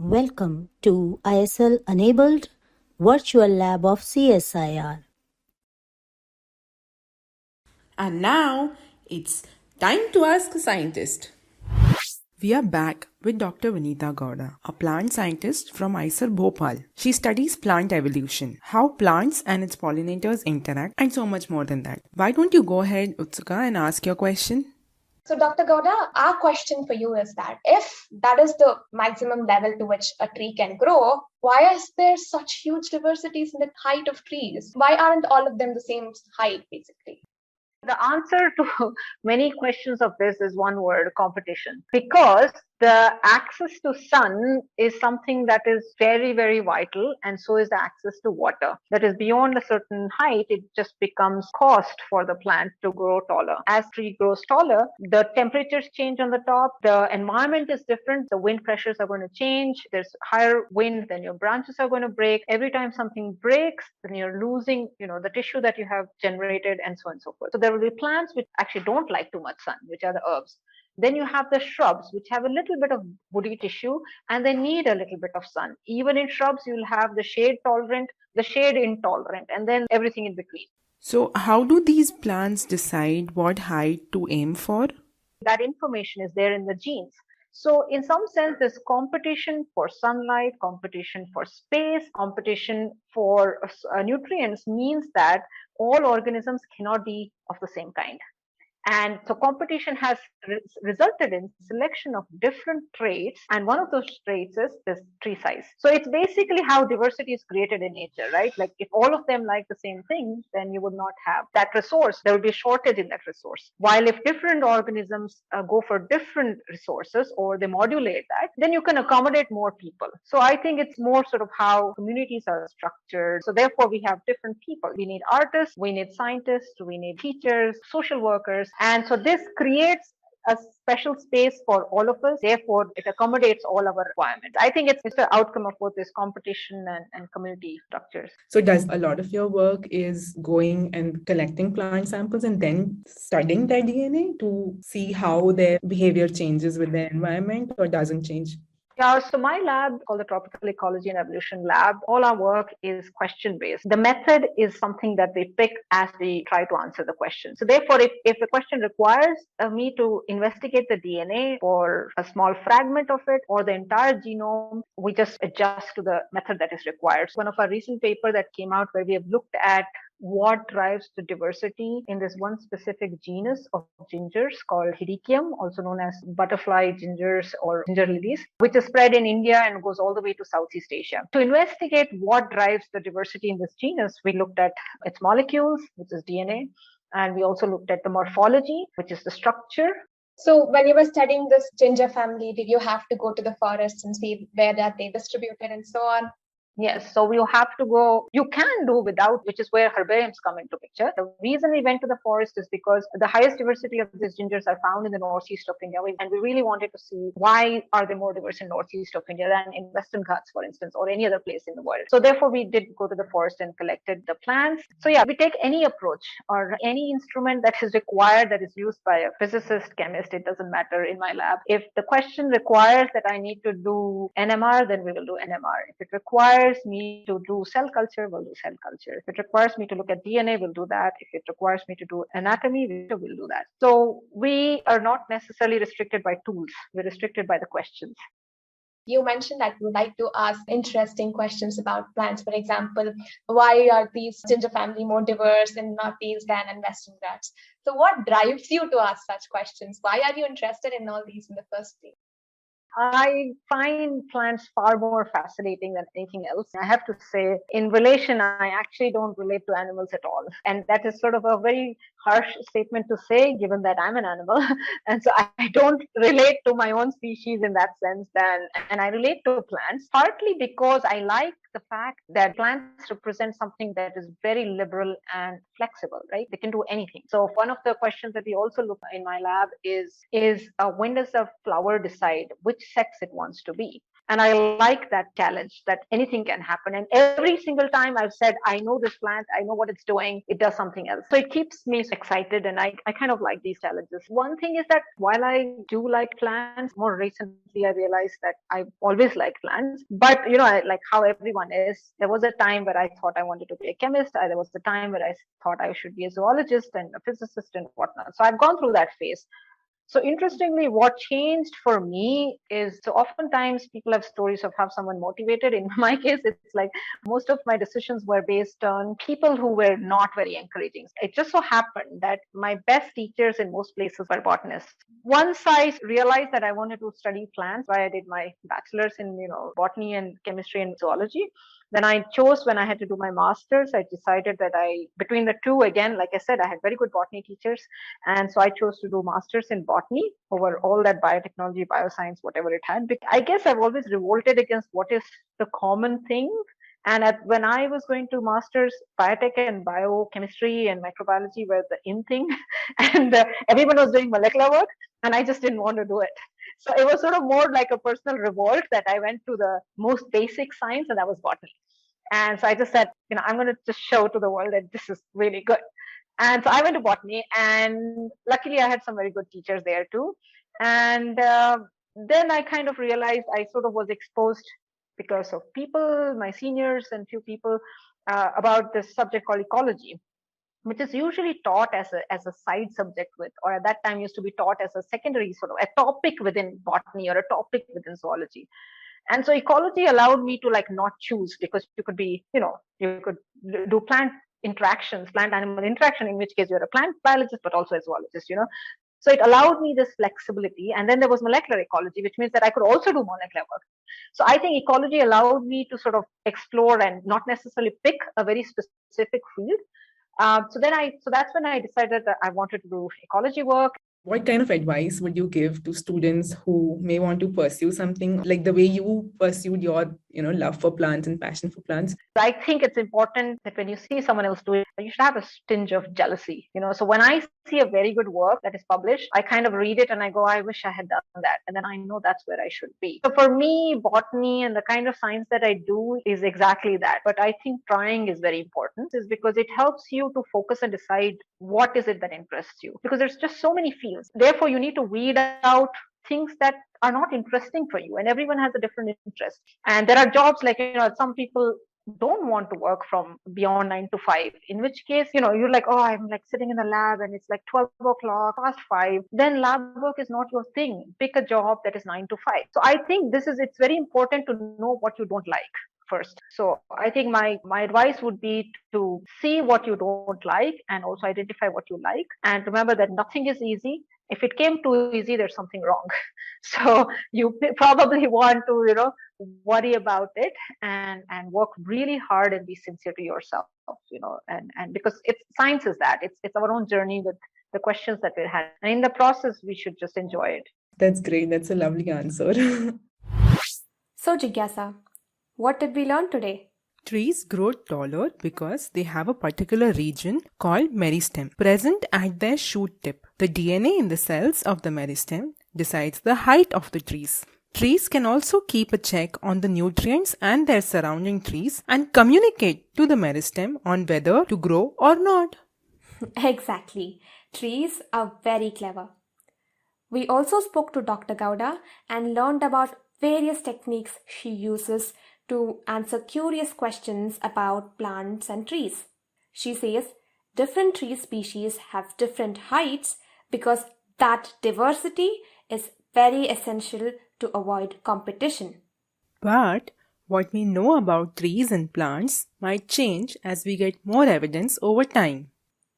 Welcome to ISL Enabled Virtual Lab of CSIR. And now it's time to ask a scientist. We are back with Dr. Vinita Gowda, a plant scientist from ISER Bhopal. She studies plant evolution, how plants and its pollinators interact, and so much more than that. Why don't you go ahead, Utsuka, and ask your question? So, Dr. Gowda, our question for you is that if that is the maximum level to which a tree can grow, why is there such huge diversities in the height of trees? Why aren't all of them the same height, basically? The answer to many questions of this is one word: competition. Because the access to sun is something that is very, very vital, and so is the access to water. That is, beyond a certain height, it just becomes cost for the plant to grow taller. As tree grows taller, the temperatures change on the top, the environment is different, the wind pressures are going to change, there's higher wind, then your branches are going to break. Every time something breaks, then you're losing, the tissue that you have generated, and so on and so forth. So there will be plants which actually don't like too much sun, which are the herbs. Then you have the shrubs, which have a little bit of woody tissue, and they need a little bit of sun. Even in shrubs, you'll have the shade tolerant, the shade intolerant, and then everything in between. So, how do these plants decide what height to aim for? That information is there in the genes. So in some sense, there's competition for sunlight, competition for space, competition for nutrients means that all organisms cannot be of the same kind. And so competition has resulted in selection of different traits, and one of those traits is this tree size. So it's basically how diversity is created in nature, right? Like if all of them like the same thing, then you would not have that resource. There would be a shortage in that resource. While if different organisms go for different resources or they modulate that, then you can accommodate more people. So I think it's more sort of how communities are structured. So therefore we have different people. We need artists, we need scientists, we need teachers, social workers. And so this creates a special space for all of us. Therefore, it accommodates all our requirements. I think it's the outcome of both this competition and community structures. So, does a lot of your work is going and collecting plant samples and then studying their DNA to see how their behavior changes with their environment or doesn't change? Yeah, so my lab, called the Tropical Ecology and Evolution Lab, all our work is question-based. The method is something that we pick as we try to answer the question. So therefore, if the question requires me to investigate the DNA or a small fragment of it or the entire genome, we just adjust to the method that is required. So one of our recent paper that came out where we have looked at what drives the diversity in this one specific genus of gingers called Hedychium, also known as butterfly gingers or ginger lilies, which is spread in India and goes all the way to Southeast Asia. To investigate what drives the diversity in this genus, we looked at its molecules, which is DNA, and we also looked at the morphology, which is the structure. So when you were studying this ginger family, did you have to go to the forest and see where that they distributed and so on? Yes, so you have to go, you can do without, which is where herbariums come into picture. The reason we went to the forest is because the highest diversity of these gingers are found in the northeast of India. And we really wanted to see why are they more diverse in northeast of India than in Western Ghats, for instance, or any other place in the world. So therefore, we did go to the forest and collected the plants. So yeah, we take any approach or any instrument that is required that is used by a physicist, chemist, it doesn't matter in my lab. If the question requires that I need to do NMR, then we will do NMR. If it requires me to do cell culture, we'll do cell culture. If it requires me to look at DNA, we'll do that. If it requires me to do anatomy, we'll do that. So we are not necessarily restricted by tools. We're restricted by the questions. You mentioned that you like to ask interesting questions about plants. For example, why are these ginger family more diverse in Northeast than in Western Ghats? So what drives you to ask such questions? Why are you interested in all these in the first place? I find plants far more fascinating than anything else. I have to say, in relation, I actually don't relate to animals at all. And that is sort of a very harsh statement to say, given that I'm an animal. And so I don't relate to my own species in that sense. And I relate to plants, partly because I like the fact that plants represent something that is very liberal and flexible, right? They can do anything. So one of the questions that we also look in my lab is when does a flower decide which sex it wants to be? And I like that challenge, that anything can happen. And every single time I've said, I know this plant, I know what it's doing, it does something else. So it keeps me excited, and I kind of like these challenges. One thing is that while I do like plants, more recently I realized that I've always liked plants. But, like how everyone is, there was a time where I thought I wanted to be a chemist. There was a time where I thought I should be a zoologist and a physicist and whatnot. So I've gone through that phase. So interestingly, what changed for me is, so oftentimes people have stories of how someone motivated. In my case, it's like most of my decisions were based on people who were not very encouraging. It just so happened that my best teachers in most places were botanists. Once I realized that I wanted to study plants, I did my bachelor's in botany and chemistry and zoology. Then I chose, when I had to do my master's, I decided that between the two, again, like I said, I had very good botany teachers. And so I chose to do master's in botany over all that biotechnology, bioscience, whatever it had. I guess I've always revolted against what is the common thing. And when I was going to master's, biotech and biochemistry and microbiology were the in thing. And everyone was doing molecular work, and I just didn't want to do it. So it was sort of more like a personal revolt that I went to the most basic science, and that was botany. And so I just said, I'm going to just show to the world that this is really good. And so I went to botany, and luckily I had some very good teachers there too. And then I kind of realized I sort of was exposed because of people, my seniors and few people, about this subject called ecology, which is usually taught as a side subject or at that time used to be taught as a secondary sort of a topic within botany or a topic within zoology. And so ecology allowed me to not choose, because you could be, you could do plant animal interaction, in which case you're a plant biologist, but also a zoologist, So it allowed me this flexibility. And then there was molecular ecology, which means that I could also do molecular work. So I think ecology allowed me to sort of explore and not necessarily pick a very specific field. So that's when I decided that I wanted to do ecology work. What kind of advice would you give to students who may want to pursue something like the way you pursued your, love for plants and passion for plants? I think it's important that when you see someone else do it, you should have a tinge of jealousy. So when I see a very good work that is published, I kind of read it and I go, I wish I had done that. And then I know that's where I should be. So for me, botany and the kind of science that I do is exactly that. But I think trying is very important, is because it helps you to focus and decide what is it that interests you. Because there's just so many fields. Therefore, you need to weed out things that are not interesting for you, and everyone has a different interest. And there are jobs like, some people don't want to work from beyond 9 to 5, in which case, you're like, oh, I'm like sitting in the lab and it's like 12 o'clock past 5. Then lab work is not your thing. Pick a job that is 9 to 5. So I think it's very important to know what you don't like first. So I think my advice would be to see what you don't like and also identify what you like. And remember that nothing is easy. If it came too easy, there's something wrong. So you probably want to, worry about it and work really hard and be sincere to yourself, and because science is that. It's our own journey with the questions that we had. And in the process, we should just enjoy it. That's great. That's a lovely answer. So Jigyasa, what did we learn today? Trees grow taller because they have a particular region called meristem present at their shoot tip. The DNA in the cells of the meristem decides the height of the trees. Trees can also keep a check on the nutrients and their surrounding trees and communicate to the meristem on whether to grow or not. Exactly. Trees are very clever. We also spoke to Dr. Gowda and learned about various techniques she uses to answer curious questions about plants and trees. She says different tree species have different heights because that diversity is very essential to avoid competition. But what we know about trees and plants might change as we get more evidence over time.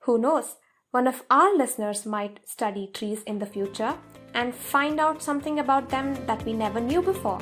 Who knows? One of our listeners might study trees in the future and find out something about them that we never knew before.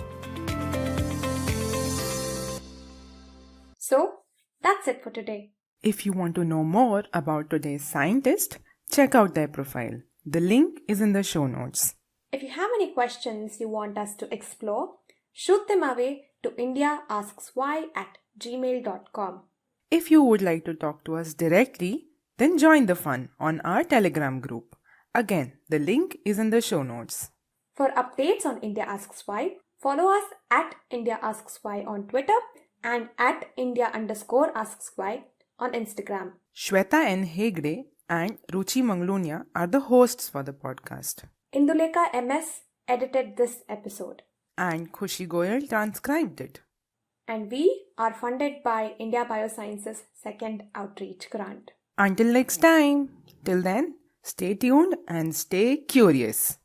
So, that's it for today. If you want to know more about today's scientist, check out their profile. The link is in the show notes. If you have any questions you want us to explore, shoot them away to indiaaskswhy@gmail.com. If you would like to talk to us directly, then join the fun on our Telegram group. Again, the link is in the show notes. For updates on India Asks Why, follow us at India Asks Why on Twitter and at India_Asks Why on Instagram. Shweta N. Hegde and Ruchi Manglunia are the hosts for the podcast. Indulekha MS edited this episode. And Khushi Goyal transcribed it. And we are funded by India Biosciences Second Outreach Grant. Until next time, till then, stay tuned and stay curious.